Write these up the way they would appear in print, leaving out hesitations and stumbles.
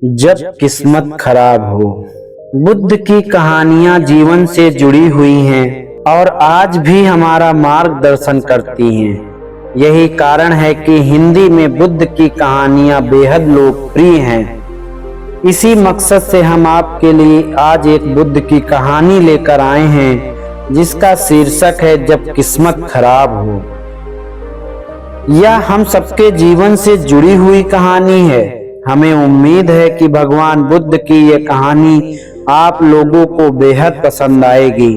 जब किस्मत खराब हो। बुद्ध की कहानियां जीवन से जुड़ी हुई हैं और आज भी हमारा मार्गदर्शन करती हैं। यही कारण है कि हिंदी में बुद्ध की कहानियां बेहद लोकप्रिय हैं। इसी मकसद से हम आपके लिए आज एक बुद्ध की कहानी लेकर आए हैं, जिसका शीर्षक है जब किस्मत खराब हो। यह हम सबके जीवन से जुड़ी हुई कहानी है। हमें उम्मीद है कि भगवान बुद्ध की यह कहानी आप लोगों को बेहद पसंद आएगी।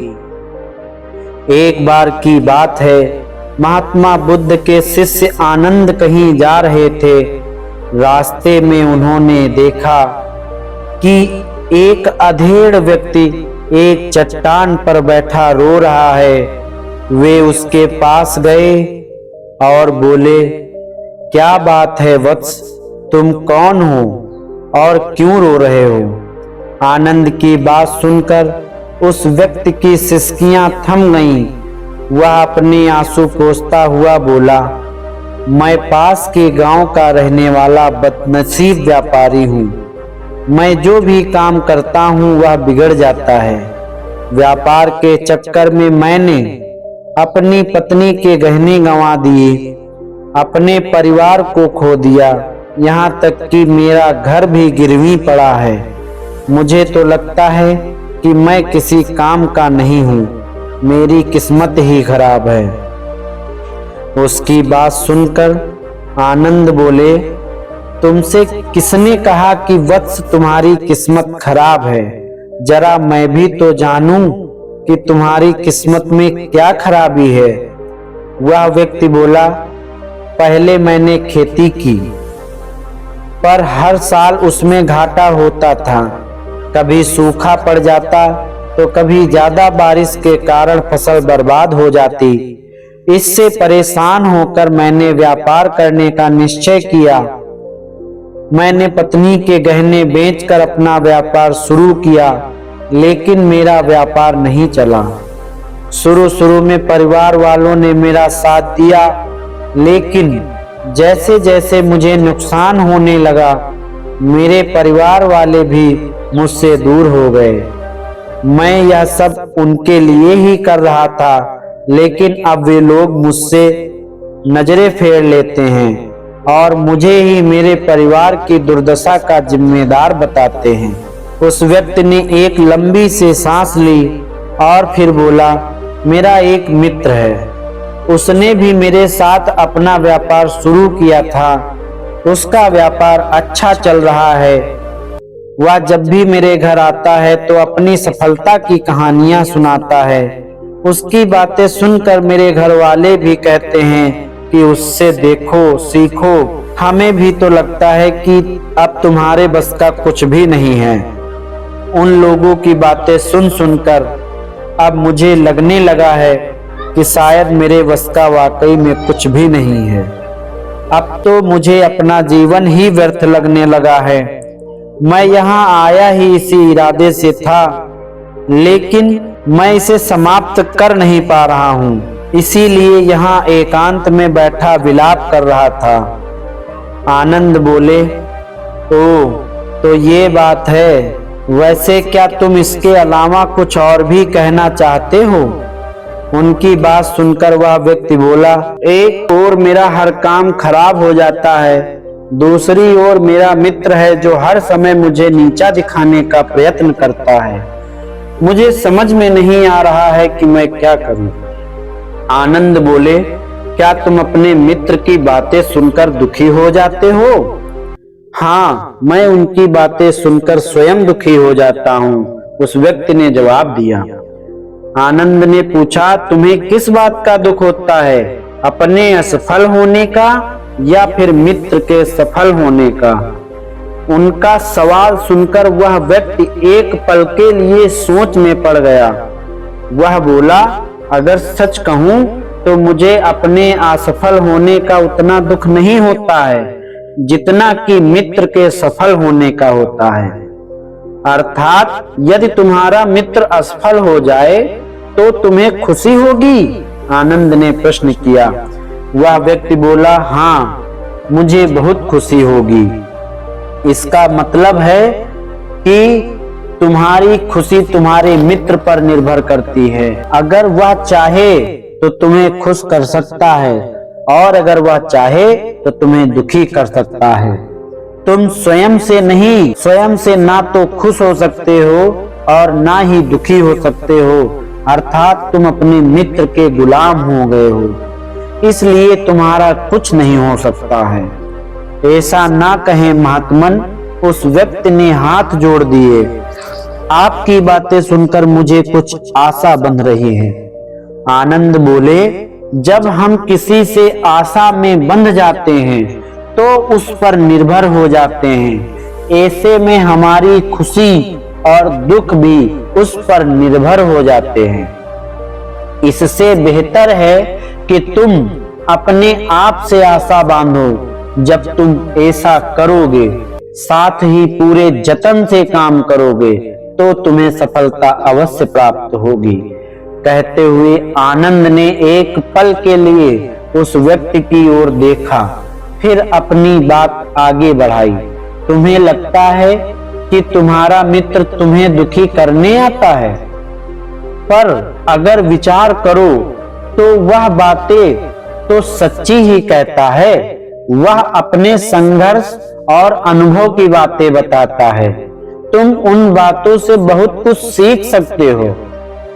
एक बार की बात है, महात्मा बुद्ध के शिष्य आनंद कहीं जा रहे थे। रास्ते में उन्होंने देखा कि एक अधेड़ व्यक्ति एक चट्टान पर बैठा रो रहा है। वे उसके पास गए और बोले, क्या बात है वत्स, तुम कौन हो और क्यों रो रहे हो? आनंद की बात सुनकर उस व्यक्ति की सिसकियां थम गईं। वह अपने आंसू पोंछता हुआ बोला, मैं पास के गांव का रहने वाला बदनसीब व्यापारी हूँ। मैं जो भी काम करता हूँ वह बिगड़ जाता है। व्यापार के चक्कर में मैंने अपनी पत्नी के गहने गंवा दिए, अपने परिवार को खो दिया, यहाँ तक कि मेरा घर भी गिरवी पड़ा है। मुझे तो लगता है कि मैं किसी काम का नहीं हूँ, मेरी किस्मत ही खराब है। उसकी बात सुनकर आनंद बोले, तुमसे किसने कहा कि वत्स तुम्हारी किस्मत खराब है? जरा मैं भी तो जानूं कि तुम्हारी किस्मत में क्या खराबी है। वह व्यक्ति बोला, पहले मैंने खेती की, पर हर साल उसमें घाटा होता था। कभी सूखा पड़ जाता तो कभी ज्यादा बारिश के कारण फसल बर्बाद हो जाती। इससे परेशान होकर मैंने व्यापार करने का निश्चय किया। मैंने पत्नी के गहने बेचकर अपना व्यापार शुरू किया, लेकिन मेरा व्यापार नहीं चला। शुरू में परिवार वालों ने मेरा साथ दिया, लेकिन जैसे जैसे मुझे नुकसान होने लगा, मेरे परिवार वाले भी मुझसे दूर हो गए। मैं यह सब उनके लिए ही कर रहा था, लेकिन अब वे लोग मुझसे नजरें फेर लेते हैं और मुझे ही मेरे परिवार की दुर्दशा का जिम्मेदार बताते हैं। उस व्यक्ति ने एक लंबी सी सांस ली और फिर बोला, मेरा एक मित्र है, उसने भी मेरे साथ अपना व्यापार शुरू किया था। उसका व्यापार अच्छा चल रहा है। वह जब भी मेरे घर आता है तो अपनी सफलता की कहानियां सुनाता है। उसकी बातें सुनकर मेरे घर वाले भी कहते हैं कि उससे देखो, सीखो। हमें भी तो लगता है कि अब तुम्हारे बस का कुछ भी नहीं है। उन लोगों की बातें सुन सुनकर अब मुझे लगने लगा है कि शायद मेरे बस का वाकई में कुछ भी नहीं है। अब तो मुझे अपना जीवन ही व्यर्थ लगने लगा है। मैं यहाँ आया ही इसी इरादे से था, लेकिन मैं इसे समाप्त कर नहीं पा रहा हूँ। इसीलिए यहाँ एकांत में बैठा विलाप कर रहा था। आनंद बोले, ओ, तो ये बात है। वैसे क्या तुम इसके अलावा कुछ और भी कहना चाहते हो? उनकी बात सुनकर वह व्यक्ति बोला, एक ओर मेरा हर काम खराब हो जाता है, दूसरी ओर मेरा मित्र है जो हर समय मुझे नीचा दिखाने का प्रयत्न करता है। मुझे समझ में नहीं आ रहा है कि मैं क्या करूं। आनंद बोले, क्या तुम अपने मित्र की बातें सुनकर दुखी हो जाते हो? हाँ, मैं उनकी बातें सुनकर स्वयं दुखी हो जाता हूँ, उस व्यक्ति ने जवाब दिया। आनंद ने पूछा, तुम्हें किस बात का दुख होता है? अपने असफल होने का या फिर मित्र के सफल होने का? उनका सवाल सुनकर वह व्यक्ति एक पल के लिए सोच में पड़ गया। वह बोला, अगर सच कहूं तो मुझे अपने असफल होने का उतना दुख नहीं होता है जितना कि मित्र के सफल होने का होता है। अर्थात यदि तुम्हारा मित्र असफल हो जाए तो तुम्हें खुशी होगी? आनंद ने प्रश्न किया। वह व्यक्ति बोला, हाँ, मुझे बहुत खुशी होगी। इसका मतलब है कि तुम्हारी खुशी तुम्हारे मित्र पर निर्भर करती है। अगर वह चाहे तो तुम्हें खुश कर सकता है और अगर वह चाहे तो तुम्हें दुखी कर सकता है। तुम स्वयं से ना तो खुश हो सकते हो और ना ही दुखी हो सकते हो, अर्थात तुम अपने मित्र के गुलाम हो गए हो, इसलिए तुम्हारा कुछ नहीं हो सकता है। ऐसा ना कहें महात्मन, उस व्यक्ति ने हाथ जोड़ दिए। आपकी बातें सुनकर मुझे कुछ आशा बंध रही है। आनंद बोले, जब हम किसी से आशा में बंध जाते हैं तो उस पर निर्भर हो जाते हैं। ऐसे में हमारी खुशी और दुख भी उस पर निर्भर हो जाते हैं। इससे बेहतर है कि तुम अपने आप से आशा बांधो। जब तुम ऐसा करोगे, साथ ही पूरे जतन से काम करोगे, तो तुम्हें सफलता अवश्य प्राप्त होगी। कहते हुए आनंद ने एक पल के लिए उस व्यक्ति की ओर देखा, फिर अपनी बात आगे बढ़ाई। तुम्हें लगता है कि तुम्हारा मित्र तुम्हें दुखी करने आता है, पर अगर विचार करो तो वह बातें तो सच्ची ही कहता है। वह अपने संघर्ष और अनुभव की बातें बताता है। तुम उन बातों से बहुत कुछ सीख सकते हो।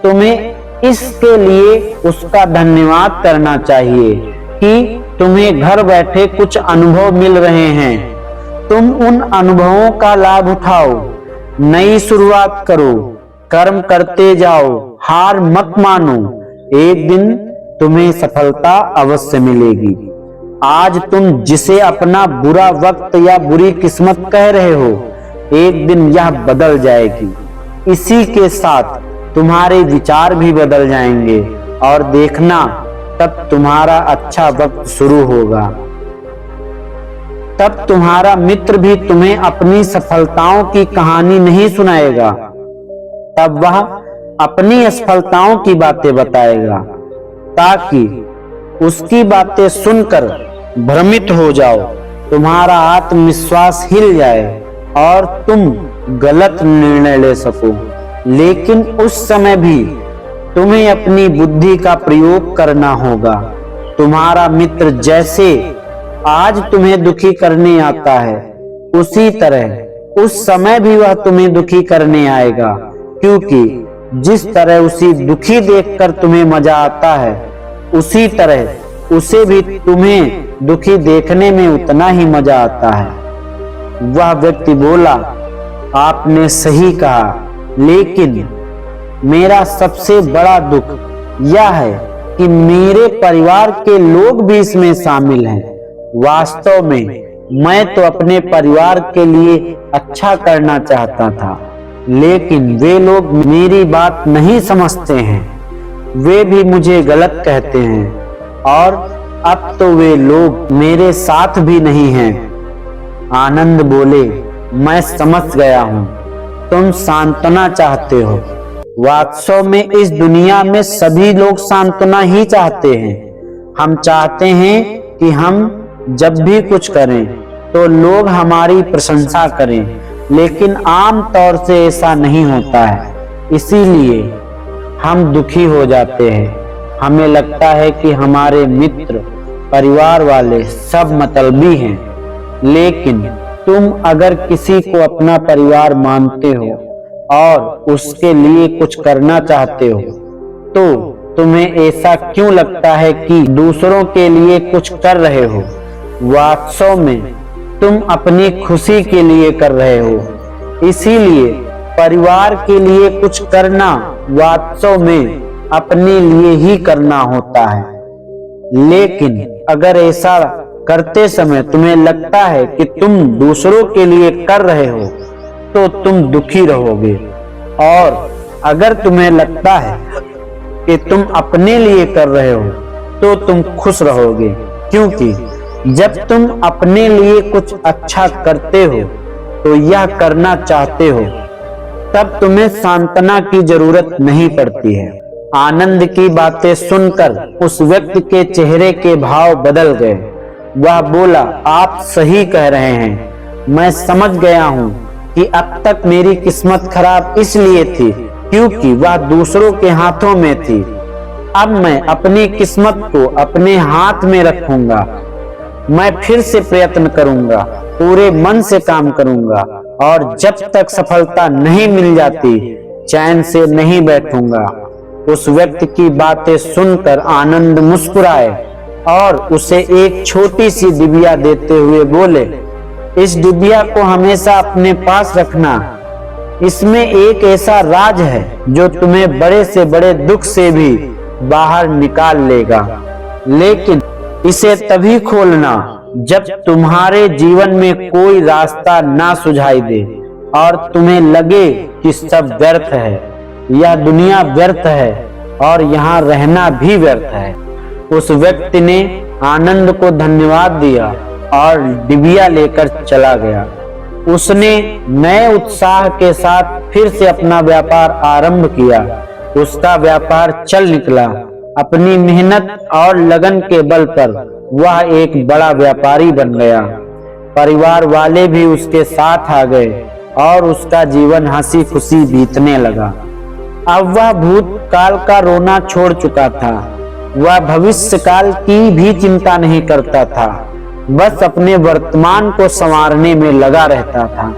तुम्हें इसके लिए उसका धन्यवाद करना चाहिए कि तुम्हें घर बैठे कुछ अनुभव मिल रहे हैं। तुम उन अनुभवों का लाभ उठाओ, नई शुरुआत करो, कर्म करते जाओ, हार मत मानो। एक दिन तुम्हें सफलता अवश्य मिलेगी। आज तुम जिसे अपना बुरा वक्त या बुरी किस्मत कह रहे हो, एक दिन यह बदल जाएगी। इसी के साथ तुम्हारे विचार भी बदल जाएंगे और देखना, तब तुम्हारा अच्छा वक्त शुरू होगा। तब तुम्हारा मित्र भी तुम्हें अपनी सफलताओं की कहानी नहीं सुनाएगा, तब वह अपनी असफलताओं की बातें बताएगा, ताकि उसकी बातें सुनकर भ्रमित हो जाओ, तुम्हारा आत्मविश्वास हिल जाए और तुम गलत निर्णय ले सको। लेकिन उस समय भी तुम्हें अपनी बुद्धि का प्रयोग करना होगा। तुम्हारा मित्र जैसे आज तुम्हें दुखी करने आता है, उसी तरह उस समय भी वह तुम्हें दुखी करने आएगा, क्योंकि जिस तरह उसी दुखी देखकर तुम्हें मजा आता है, उसी तरह उसे भी तुम्हें दुखी देखने में उतना ही मजा आता है। वह व्यक्ति बोला, आपने सही कहा, लेकिन मेरा सबसे बड़ा दुख यह है कि मेरे परिवार के लोग भी इसमें शामिल हैं। वास्तव में मैं तो अपने परिवार के लिए अच्छा करना चाहता था, लेकिन वे लोग मेरी बात नहीं समझते हैं। वे भी मुझे गलत कहते हैं और अब तो वे लोग मेरे साथ भी नहीं हैं। आनंद बोले, मैं समझ गया हूं, तुम सांत्वना चाहते हो। वास्तव में इस दुनिया में सभी लोग सांत्वना ही चाहते हैं। हम चाहते हैं कि हम जब भी कुछ करें तो लोग हमारी प्रशंसा करें, लेकिन आम तौर से ऐसा नहीं होता है। इसीलिए हम दुखी हो जाते हैं। हमें लगता है कि हमारे मित्र, परिवार वाले सब मतलबी हैं। लेकिन तुम अगर किसी को अपना परिवार मानते हो और उसके लिए कुछ करना चाहते हो, तो तुम्हें ऐसा क्यों लगता है कि दूसरों के लिए कुछ कर रहे हो? वास्तव में तुम अपनी खुशी के लिए कर रहे हो। इसीलिए परिवार के लिए कुछ करना वास्तव में अपने लिए ही करना होता है। लेकिन अगर ऐसा करते समय तुम्हें लगता है कि तुम दूसरों के लिए कर रहे हो, तो तुम दुखी रहोगे। और अगर तुम्हें लगता है कि तुम अपने लिए कर रहे हो, तो तुम खुश रहोगे, क्योंकि जब तुम अपने लिए कुछ अच्छा करते हो तो यह करना चाहते हो, तब तुम्हें सांत्वना की जरूरत नहीं पड़ती है। आनंद की बातें सुनकर उस व्यक्ति के चेहरे के भाव बदल गए। वह बोला, आप सही कह रहे हैं, मैं समझ गया हूँ कि अब तक मेरी किस्मत खराब इसलिए थी क्योंकि वह दूसरों के हाथों में थी। अब मैं अपनी किस्मत को अपने हाथ में रखूंगा। मैं फिर से प्रयत्न करूंगा, पूरे मन से काम करूंगा और जब तक सफलता नहीं मिल जाती चैन से नहीं बैठूंगा। उस व्यक्ति की बातें सुनकर आनंद मुस्कुराए और उसे एक छोटी सी डिबिया देते हुए बोले, इस डिबिया को हमेशा अपने पास रखना। इसमें एक ऐसा राज है जो तुम्हें बड़े से बड़े दुख से भी बाहर निकाल लेगा, लेकिन इसे तभी खोलना जब तुम्हारे जीवन में कोई रास्ता ना सुझाई दे और तुम्हें लगे कि सब व्यर्थ है, यह दुनिया व्यर्थ है और यहाँ रहना भी व्यर्थ है। उस व्यक्ति ने आनंद को धन्यवाद दिया और डिबिया लेकर चला गया। उसने नए उत्साह के साथ फिर से अपना व्यापार आरंभ किया। उसका व्यापार चल निकला। अपनी मेहनत और लगन के बल पर वह एक बड़ा व्यापारी बन गया। परिवार वाले भी उसके साथ आ गए और उसका जीवन हंसी खुशी बीतने लगा। अब वह भूतकाल का रोना छोड़ चुका था। वह भविष्य काल की भी चिंता नहीं करता था, बस अपने वर्तमान को संवारने में लगा रहता था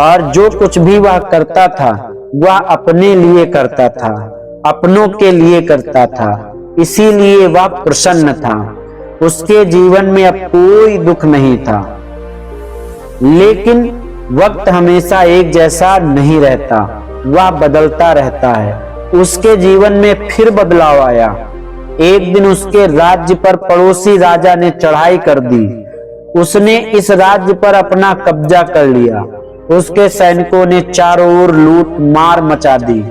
और जो कुछ भी वह करता था वह अपने लिए करता था, अपनों के लिए करता था। इसीलिए वह प्रसन्न था। उसके जीवन में अब कोई दुख नहीं था। लेकिन वक्त हमेशा एक जैसा नहीं रहता, वह बदलता रहता है। उसके जीवन में फिर बदलाव आया। एक दिन उसके राज्य पर पड़ोसी राजा ने चढ़ाई कर दी। उसने इस राज्य पर अपना कब्जा कर लिया। उसके सैनिकों ने चारों ओर लूट मार मचा दी।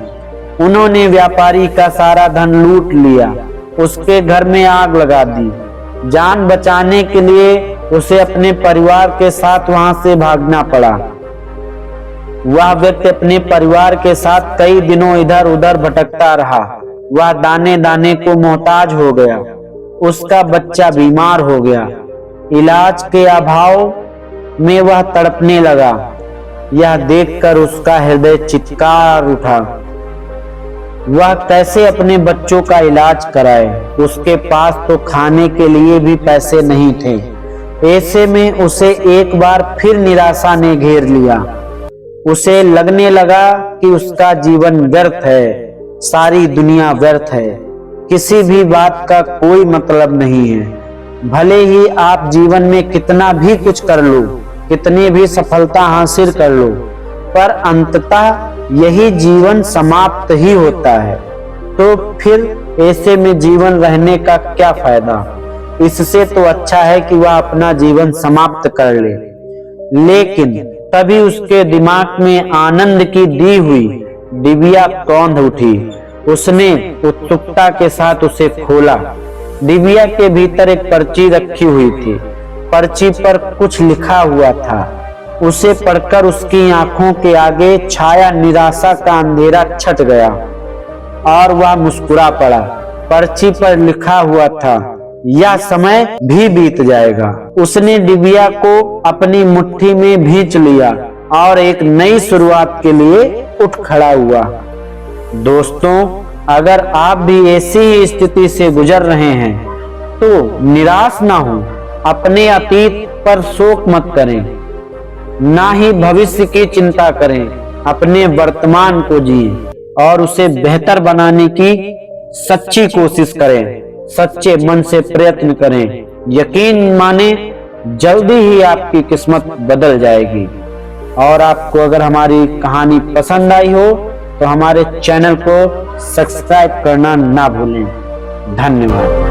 उन्होंने व्यापारी का सारा धन लूट लिया। उसके घर में आग लगा दी। जान बचाने के लिए उसे अपने परिवार के साथ वहां से भागना पड़ा। वह व्यक्ति अपने परिवार के साथ कई दिनों इधर उधर भटकता रहा। वह दाने दाने को मोहताज हो गया। उसका बच्चा बीमार हो गया। इलाज के अभाव में वह तड़पने लगा। यह देखकर उसका हृदय चित्कार उठा। वह कैसे अपने बच्चों का इलाज कराए? उसके पास तो खाने के लिए भी पैसे नहीं थे। ऐसे में उसे एक बार फिर निराशा ने घेर लिया। उसे लगने लगा कि उसका जीवन व्यर्थ है, सारी दुनिया व्यर्थ है, किसी भी बात का कोई मतलब नहीं है। भले ही आप जीवन में कितना भी कुछ कर लो, कितनी भी सफलता हासिल कर लो, पर अंततः यही जीवन समाप्त ही होता है। तो फिर ऐसे में जीवन रहने का क्या फायदा? इससे तो अच्छा है कि वह अपना जीवन समाप्त कर ले। लेकिन तभी उसके दिमाग में आनंद की दी हुई डिबिया कौंध उठी। उसने उत्सुकता के साथ उसे खोला। डिबिया के भीतर एक पर्ची रखी हुई थी। पर्ची पर कुछ लिखा हुआ था। उसे पढ़कर उसकी आंखों के आगे छाया निराशा का अंधेरा छट गया और वह मुस्कुरा पड़ा। पर्ची पर लिखा हुआ था, यह समय भी बीत जाएगा। उसने डिबिया को अपनी मुट्ठी में भींच लिया और एक नई शुरुआत के लिए उठ खड़ा हुआ। दोस्तों, अगर आप भी ऐसी ही स्थिति से गुजर रहे हैं तो निराश ना हो। अपने अतीत पर शोक मत करें, ना ही भविष्य की चिंता करें। अपने वर्तमान को जिए और उसे बेहतर बनाने की सच्ची कोशिश करें। सच्चे मन से प्रयत्न करें। यकीन माने, जल्दी ही आपकी किस्मत बदल जाएगी। और आपको अगर हमारी कहानी पसंद आई हो तो हमारे चैनल को सब्सक्राइब करना ना भूलें। धन्यवाद।